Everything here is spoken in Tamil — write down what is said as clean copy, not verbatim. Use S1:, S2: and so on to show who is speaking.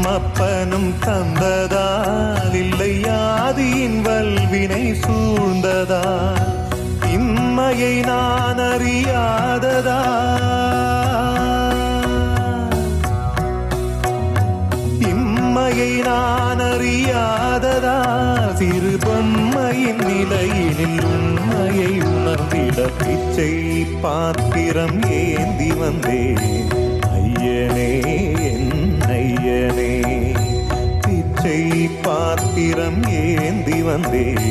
S1: அப்பனும் தந்ததால் இல்லை ஆதியின் வல்வினை சூழ்ந்ததால் இம்மையை நான் அறியாததா இம்மையை நான் அறியாததா சிறு பொம்மையின் நிலையினில் உண்மையை உணர்ந்திட பிச்சை பாத்திரம் ஏந்தி வந்தேன் ஐயனே என் ஐயனே பிச்சை பாத்திரம் ஏந்தி வந்தேன்